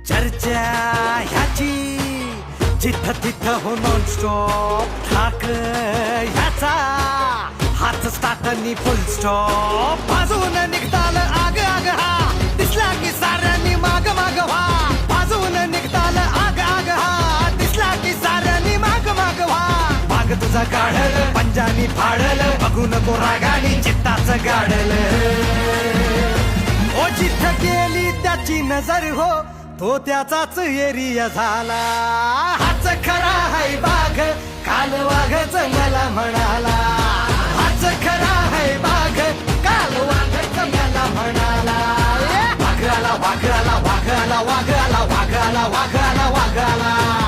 चर्चा ह्याची जिथं तिथं हो नॉनस्टॉप ठाक ह्याचा हात स्टार्टनी फुल स्टॉप बाजून निघताल आग आग हा दिसला की साऱ्यांनी माग माग व्हा बाजून निघताल आग आग हा दिसला की साऱ्यांनी माग माग व्हा माग तुझा काढल पंजानी फाडल बघू नको रागानी चित्ताच गाडल ओ जिथं गेली त्याची नजर हो तो त्याचाच एरिया झाला हाच खरा हाय बाघ काल वाघच मला म्हणाला हाच खरा हाय बाघ काल वाघच मला म्हणाला वाघाला वाघाला वाघाला वाघाला वाघाला वाघाला वाघाला